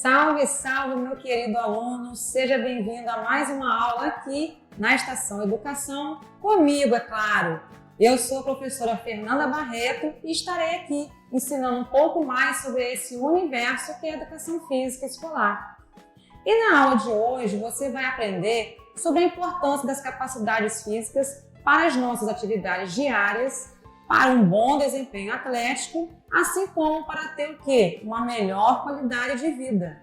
Salve, salve, meu querido aluno! Seja bem-vindo a mais uma aula aqui na Estação Educação, comigo, é claro. Eu sou a professora Fernanda Barreto e estarei aqui ensinando um pouco mais sobre esse universo que é a Educação Física Escolar. E na aula de hoje você vai aprender sobre a importância das capacidades físicas para as nossas atividades diárias, para um bom desempenho atlético, assim como para ter o quê? Uma melhor qualidade de vida.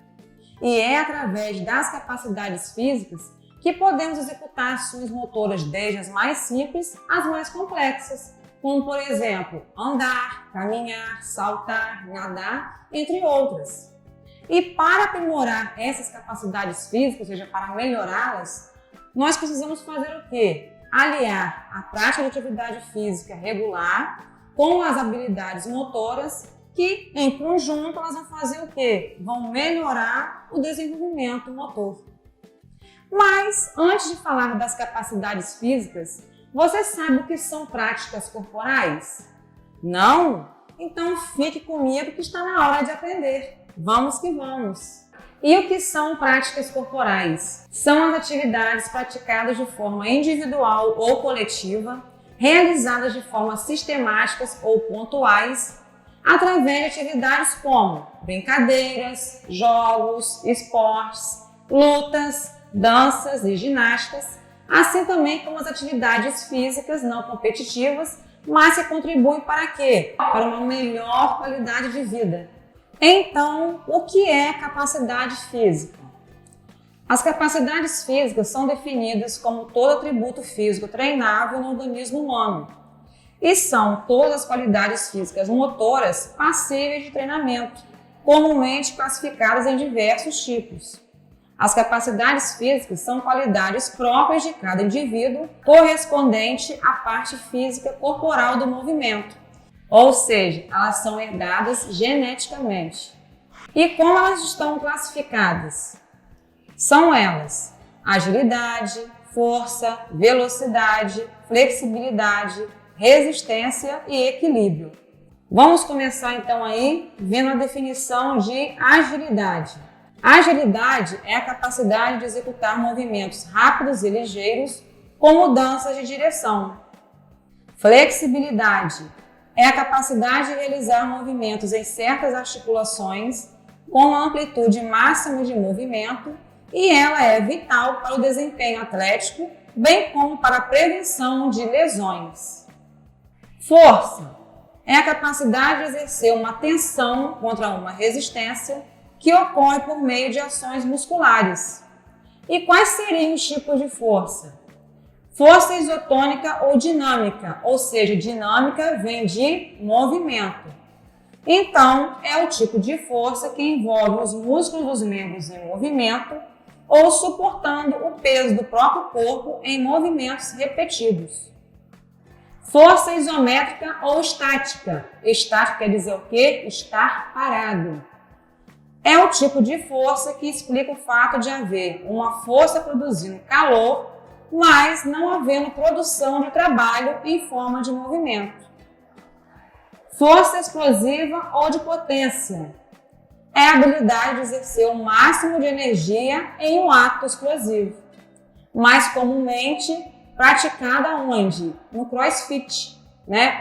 E é através das capacidades físicas que podemos executar ações motoras desde as mais simples às mais complexas, como por exemplo, andar, caminhar, saltar, nadar, entre outras. E para aprimorar essas capacidades físicas, ou seja, para melhorá-las, nós precisamos fazer o quê? Aliar a prática de atividade física regular com as habilidades motoras que, em conjunto, elas vão fazer o quê? Vão melhorar o desenvolvimento motor. Mas, antes de falar das capacidades físicas, você sabe o que são práticas corporais? Não? Então fique comigo que está na hora de aprender. Vamos que vamos! E o que são práticas corporais? São as atividades praticadas de forma individual ou coletiva, realizadas de forma sistemáticas ou pontuais, através de atividades como brincadeiras, jogos, esportes, lutas, danças e ginásticas, assim também como as atividades físicas não competitivas, mas que contribuem para quê? Para uma melhor qualidade de vida. Então, o que é capacidade física? As capacidades físicas são definidas como todo atributo físico treinável no organismo humano e são todas as qualidades físicas motoras passíveis de treinamento, comumente classificadas em diversos tipos. As capacidades físicas são qualidades próprias de cada indivíduo, correspondente à parte física corporal do movimento. Ou seja, elas são herdadas geneticamente. E como elas estão classificadas? São elas: agilidade, força, velocidade, flexibilidade, resistência e equilíbrio. Vamos começar então aí vendo a definição de agilidade. Agilidade é a capacidade de executar movimentos rápidos e ligeiros com mudanças de direção. Flexibilidade é a capacidade de realizar movimentos em certas articulações com amplitude máxima de movimento e ela é vital para o desempenho atlético, bem como para a prevenção de lesões. Força é a capacidade de exercer uma tensão contra uma resistência que ocorre por meio de ações musculares. E quais seriam os tipos de força? Força isotônica ou dinâmica, ou seja, dinâmica vem de movimento. Então, é o tipo de força que envolve os músculos dos membros em movimento ou suportando o peso do próprio corpo em movimentos repetidos. Força isométrica ou estática. Estática quer dizer o quê? Estar parado. É o tipo de força que explica o fato de haver uma força produzindo calor, mas não havendo produção de trabalho em forma de movimento. Força explosiva ou de potência é a habilidade de exercer o máximo de energia em um ato explosivo, mais comumente praticada onde? No CrossFit,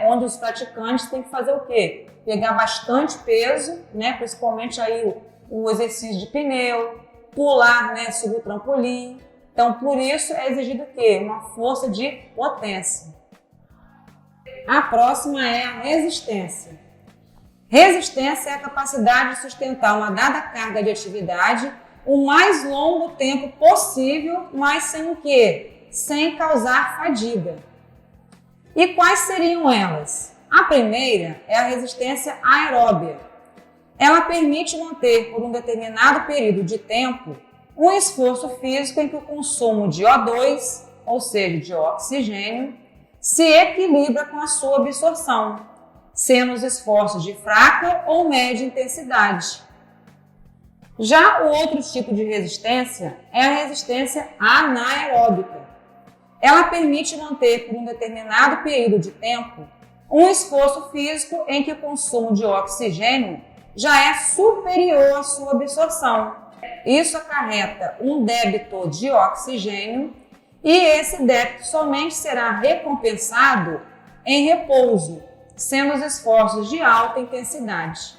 onde os praticantes têm que fazer o quê? Pegar bastante peso, principalmente aí o exercício de pneu, pular, subir o trampolim. Então, por isso é exigido o quê? Uma força de potência. A próxima é a resistência. Resistência é a capacidade de sustentar uma dada carga de atividade o mais longo tempo possível, mas sem o quê? Sem causar fadiga. E quais seriam elas? A primeira é a resistência aeróbia. Ela permite manter por um determinado período de tempo um esforço físico em que o consumo de O2, ou seja, de oxigênio, se equilibra com a sua absorção, sendo os esforços de fraca ou média intensidade. Já o outro tipo de resistência é a resistência anaeróbica. Ela permite manter por um determinado período de tempo um esforço físico em que o consumo de oxigênio já é superior à sua absorção. Isso acarreta um débito de oxigênio e esse débito somente será recompensado em repouso, sendo os esforços de alta intensidade.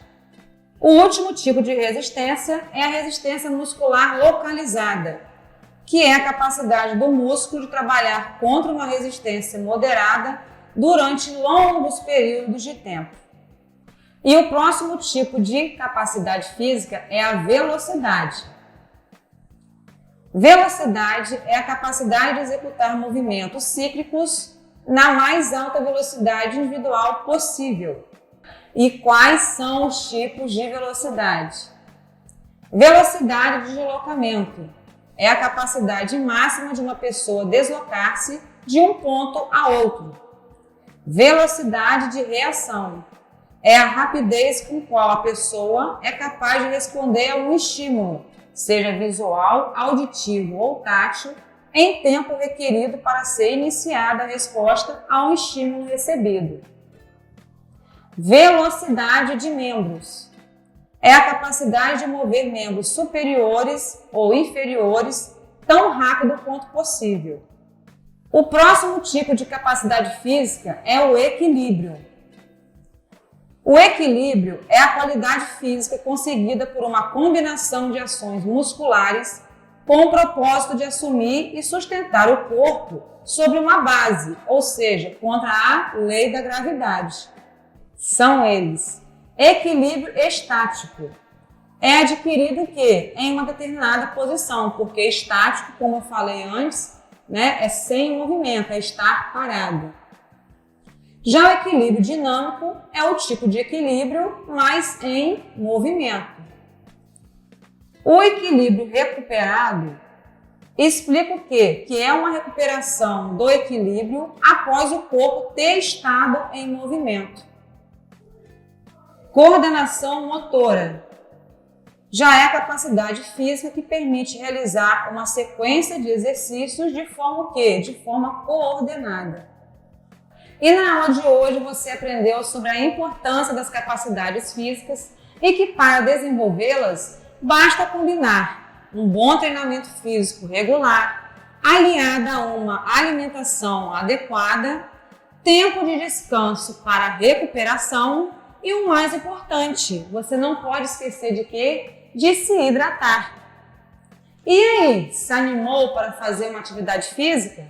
O último tipo de resistência é a resistência muscular localizada, que é a capacidade do músculo de trabalhar contra uma resistência moderada durante longos períodos de tempo. E o próximo tipo de capacidade física é a velocidade. Velocidade é a capacidade de executar movimentos cíclicos na mais alta velocidade individual possível. E quais são os tipos de velocidade? Velocidade de deslocamento é a capacidade máxima de uma pessoa deslocar-se de um ponto a outro. Velocidade de reação é a rapidez com qual a pessoa é capaz de responder a um estímulo, seja visual, auditivo ou tátil, em tempo requerido para ser iniciada a resposta a um estímulo recebido. Velocidade de membros é a capacidade de mover membros superiores ou inferiores tão rápido quanto possível. O próximo tipo de capacidade física é o equilíbrio. O equilíbrio é a qualidade física conseguida por uma combinação de ações musculares com o propósito de assumir e sustentar o corpo sobre uma base, ou seja, contra a lei da gravidade. São eles: equilíbrio estático. É adquirido o quê? Em uma determinada posição, porque estático, como eu falei antes, é sem movimento, é estar parado. Já o equilíbrio dinâmico é o tipo de equilíbrio, mas em movimento. O equilíbrio recuperado explica o quê? Que é uma recuperação do equilíbrio após o corpo ter estado em movimento. Coordenação motora já é a capacidade física que permite realizar uma sequência de exercícios de forma o quê? De forma coordenada. E na aula de hoje você aprendeu sobre a importância das capacidades físicas e que para desenvolvê-las basta combinar um bom treinamento físico regular, aliado a uma alimentação adequada, tempo de descanso para recuperação e o mais importante, você não pode esquecer de quê? De se hidratar. E aí, se animou para fazer uma atividade física?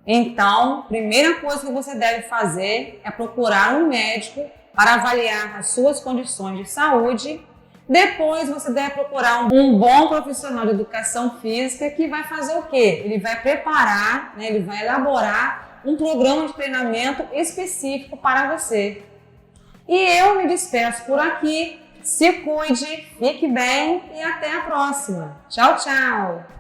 Então, a primeira coisa que você deve fazer é procurar um médico para avaliar as suas condições de saúde. Depois, você deve procurar um bom profissional de educação física que vai fazer o quê? Ele vai preparar, ele vai elaborar um programa de treinamento específico para você. E eu me despeço por aqui. Se cuide, fique bem e até a próxima. Tchau, tchau!